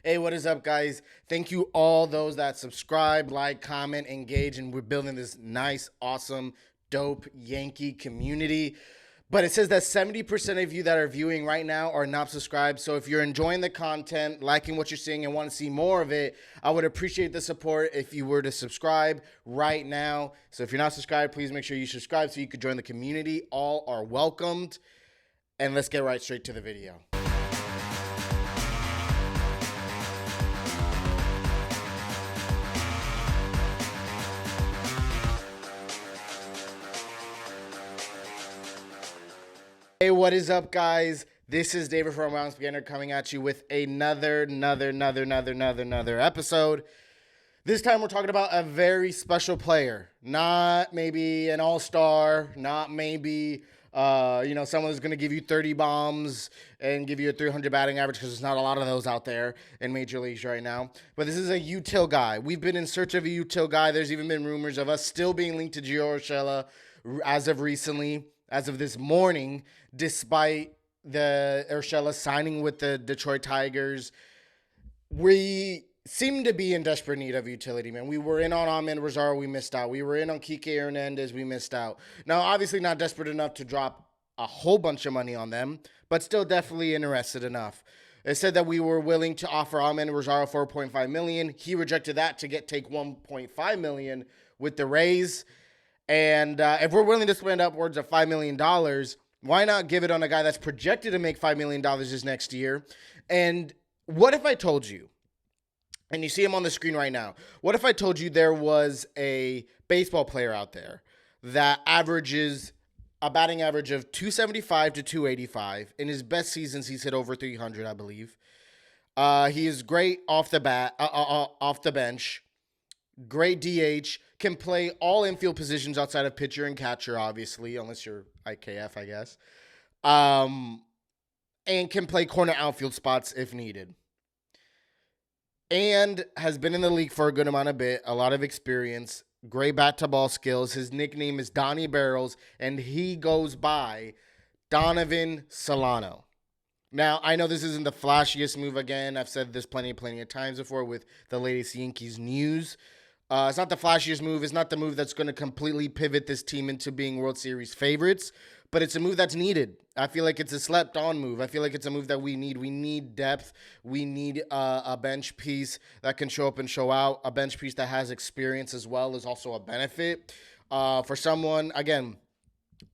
Hey, what is up, guys? Thank you all those that subscribe, like, comment, engage, and we're building this nice, awesome, dope Yankee community. But it says that 70% of you that are viewing right now are not subscribed. So if you're enjoying the content, liking what you're seeing, and want to see more of it, I would appreciate the support if you were to subscribe right now. So if you're not subscribed, please make sure you subscribe so you could join the community. All are welcomed. And let's get right straight to the video. Hey, what is up, guys? This is David from Bronx Banter coming at you with another episode. This time we're talking about a very special player. Not maybe an all-star, not maybe someone who's going to give you 30 bombs and give you a 300 batting average, because there's not a lot of those out there in Major Leagues right now. But this is a util guy. We've been in search of a util guy. There's even been rumors of us still being linked to Gio Urshela as of recently. As of this morning, despite the Urshela signing with the Detroit Tigers, we seem to be in desperate need of utility, man. We were in on Amed Rosario, we missed out. We were in on Kike Hernandez, we missed out. Now, obviously not desperate enough to drop a whole bunch of money on them, but still definitely interested enough. It said that we were willing to offer Amed Rosario $4.5 million. He rejected that to take $1.5 million with the Rays. And if we're willing to spend upwards of $5 million, why not give it on a guy that's projected to make $5 million this next year? And what if I told you, and you see him on the screen right now, what if I told you there was a baseball player out there that averages a batting average of 275 to 285. In his best seasons, he's hit over 300, I believe. He is great off the bench. Great DH, can play all infield positions outside of pitcher and catcher, obviously, unless you're IKF, I guess. And can play corner outfield spots if needed. And has been in the league for a good amount of a lot of experience, great bat-to-ball skills. His nickname is Donnie Barrels, and he goes by Donovan Solano. Now, I know this isn't the flashiest move again. I've said this plenty of times before with the latest Yankees news. It's not the flashiest move. It's not the move that's going to completely pivot this team into being World Series favorites, but it's a move that's needed. I feel like it's a slept-on move. I feel like it's a move that we need. We need depth. We need a bench piece that can show up and show out. A bench piece that has experience as well is also a benefit. For someone, again,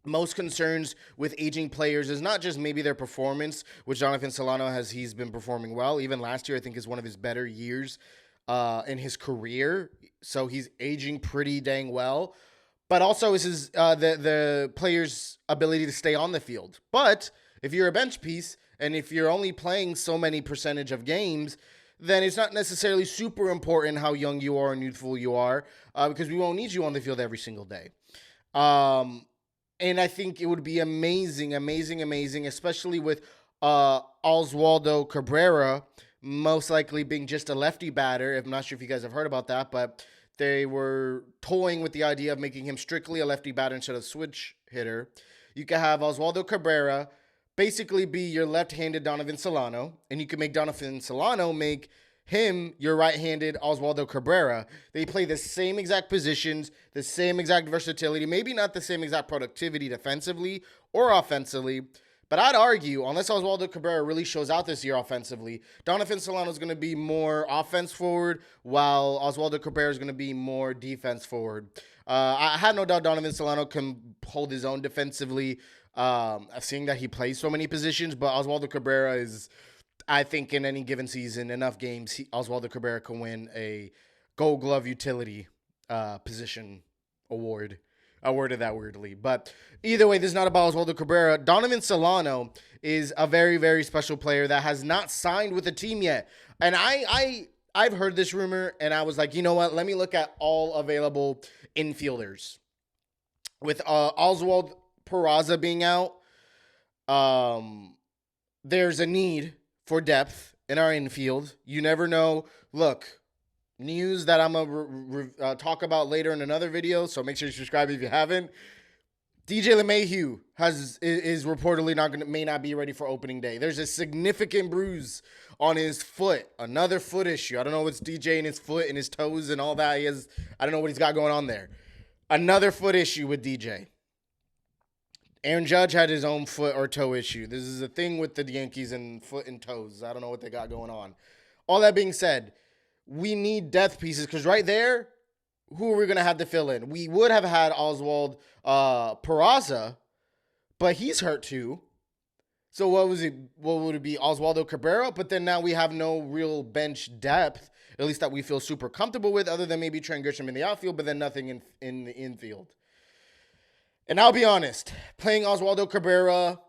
most concerns with aging players is not just maybe their performance, which Donovan Solano he's been performing well. Even last year, I think, is one of his better years in his career. So he's aging pretty dang well. But also is his the player's ability to stay on the field. But if you're a bench piece and if you're only playing so many percentage of games, then it's not necessarily super important how young you are and youthful you are, because we won't need you on the field every single day. And I think it would be amazing, especially with Oswaldo Cabrera most likely being just a lefty batter. I'm not sure if you guys have heard about that, but they were toying with the idea of making him strictly a lefty batter instead of switch hitter. You could have Oswaldo Cabrera basically be your left-handed Donovan Solano, and you could make Donovan Solano make him your right-handed Oswaldo Cabrera. They play the same exact positions, the same exact versatility, maybe not the same exact productivity defensively or offensively, but I'd argue, unless Oswaldo Cabrera really shows out this year offensively, Donovan Solano is going to be more offense forward, while Oswaldo Cabrera is going to be more defense forward. I have no doubt Donovan Solano can hold his own defensively, seeing that he plays so many positions, but Oswaldo Cabrera is, I think, in any given season, enough games, Oswaldo Cabrera can win a Gold Glove utility position award. I worded that weirdly. But either way, this is not about Oswaldo Cabrera. Donovan Solano is a very, very special player that has not signed with a team yet. And I've heard this rumor, and I was like, you know what? Let me look at all available infielders. With Oswald Peraza being out, there's a need for depth in our infield. You never know. Look, news that I'm going to talk about later in another video, so make sure you subscribe if you haven't. DJ LeMahieu is reportedly may not be ready for opening day. There's a significant bruise on his foot, another foot issue. I don't know what's DJ in his foot and his toes and all that. I don't know what he's got going on there. Another foot issue with DJ. Aaron Judge had his own foot or toe issue. This is a thing with the Yankees and foot and toes. I don't know what they got going on. All that being said, we need depth pieces because right there, who are we going to have to fill in? We would have had Oswald Peraza, but he's hurt too. So what would it be? Oswaldo Cabrera? But then now we have no real bench depth, at least that we feel super comfortable with, other than maybe Trent Grisham in the outfield, but then nothing in the infield. And I'll be honest, playing Oswaldo Cabrera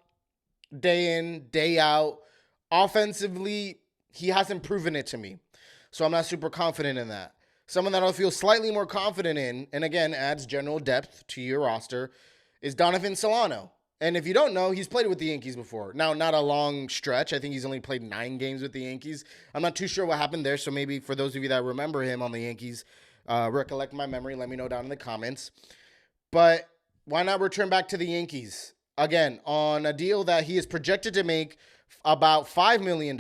day in, day out, offensively, he hasn't proven it to me. So I'm not super confident in that. Someone that I'll feel slightly more confident in, and again, adds general depth to your roster, is Donovan Solano. And if you don't know, he's played with the Yankees before. Now, not a long stretch. I think he's only played 9 games with the Yankees. I'm not too sure what happened there, so maybe for those of you that remember him on the Yankees, recollect my memory, let me know down in the comments. But why not return back to the Yankees? Again, on a deal that he is projected to make about $5 million,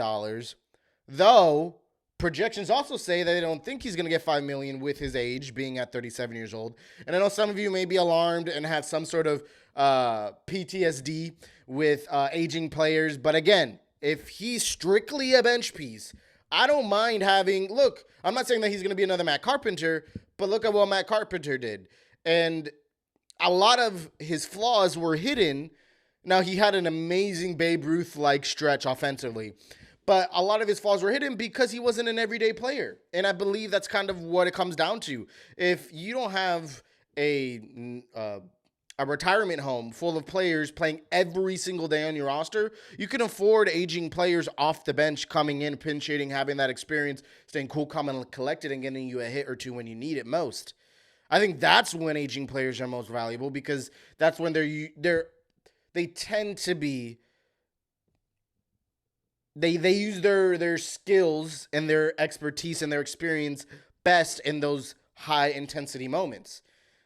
though projections also say that they don't think he's going to get $5 million with his age, being at 37 years old. And I know some of you may be alarmed and have some sort of PTSD with aging players. But again, if he's strictly a bench piece, I don't mind having, look, I'm not saying that he's going to be another Matt Carpenter, but look at what Matt Carpenter did. And a lot of his flaws were hidden. Now, he had an amazing Babe Ruth-like stretch offensively. But a lot of his flaws were hidden because he wasn't an everyday player. And I believe that's kind of what it comes down to. If you don't have a retirement home full of players playing every single day on your roster, you can afford aging players off the bench coming in, pinch hitting, having that experience, staying cool, calm, and collected, and getting you a hit or two when you need it most. I think that's when aging players are most valuable because that's when they tend to be. They use their skills and their expertise and their experience best in those high intensity moments.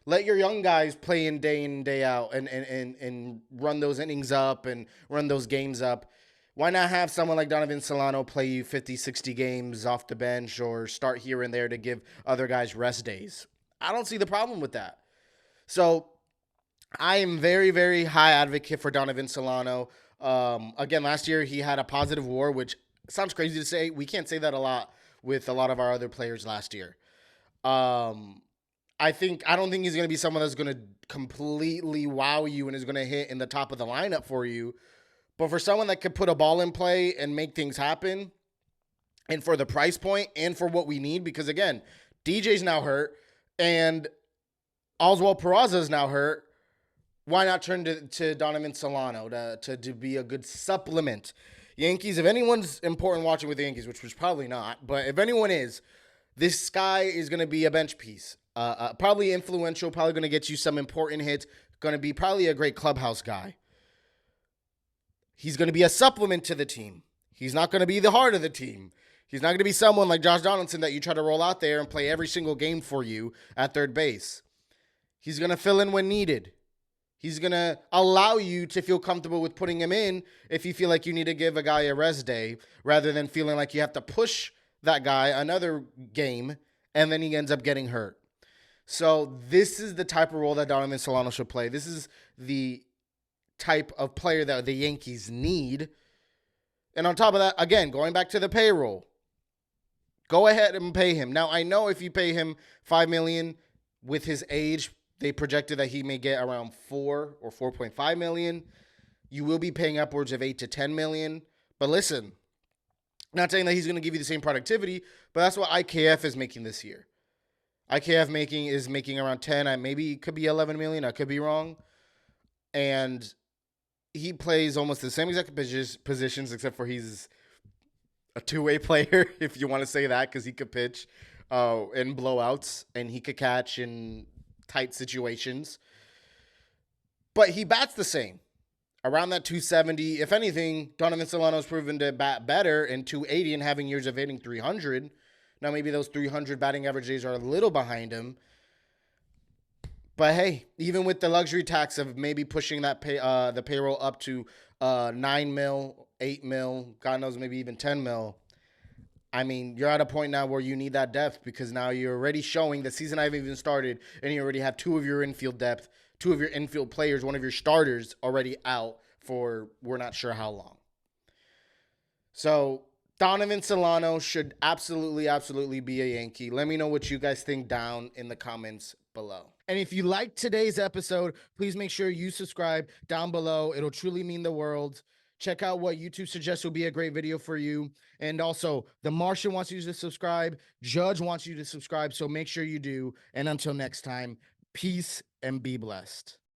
Let your young guys play in, day out, and run those innings up and run those games up. Why not have someone like Donovan Solano play you 50, 60 games off the bench or start here and there to give other guys rest days? I don't see the problem with that. So I am very, very high advocate for Donovan Solano. Again, last year he had a positive WAR, which sounds crazy to say. We can't say that a lot with a lot of our other players last year. I don't think he's going to be someone that's going to completely wow you and is going to hit in the top of the lineup for you. But for someone that could put a ball in play and make things happen, and for the price point and for what we need, because again, DJ's now hurt and Oswald Peraza is now hurt. Why not turn to Donovan Solano to be a good supplement? Yankees, if anyone's important watching with the Yankees, which was probably not, but if anyone is, this guy is going to be a bench piece. Probably influential, probably going to get you some important hits, going to be probably a great clubhouse guy. He's going to be a supplement to the team. He's not going to be the heart of the team. He's not going to be someone like Josh Donaldson that you try to roll out there and play every single game for you at third base. He's going to fill in when needed. He's going to allow you to feel comfortable with putting him in if you feel like you need to give a guy a rest day rather than feeling like you have to push that guy another game and then he ends up getting hurt. So this is the type of role that Donovan Solano should play. This is the type of player that the Yankees need. And on top of that, again, going back to the payroll, go ahead and pay him. Now, I know if you pay him $5 million with his age, they projected that he may get around 4 or 4.5 million. You will be paying upwards of 8 to 10 million. But listen, not saying that he's going to give you the same productivity, but that's what IKF is making this year. IKF is making around 10. Maybe it could be 11 million. I could be wrong. And he plays almost the same exact positions, except for he's a two-way player, if you want to say that, because he could pitch in blowouts and he could catch in tight situations. But he bats the same, around that 270. If anything, Donovan Solano's proven to bat better in 280 and having years of hitting 300. Now maybe those 300 batting average days are a little behind him. But hey, even with the luxury tax of maybe pushing the payroll up to 9 mil, 8 mil, God knows maybe even 10 mil. I mean, you're at a point now where you need that depth because now you're already showing the season I haven't even started, and you already have two of your infield depth, two of your infield players, one of your starters already out for we're not sure how long. So Donovan Solano should absolutely, absolutely be a Yankee. Let me know what you guys think down in the comments below. And if you liked today's episode, please make sure you subscribe down below. It'll truly mean the world. Check out what YouTube suggests will be a great video for you. And also, The Martian wants you to subscribe. Judge wants you to subscribe. So make sure you do. And until next time, peace and be blessed.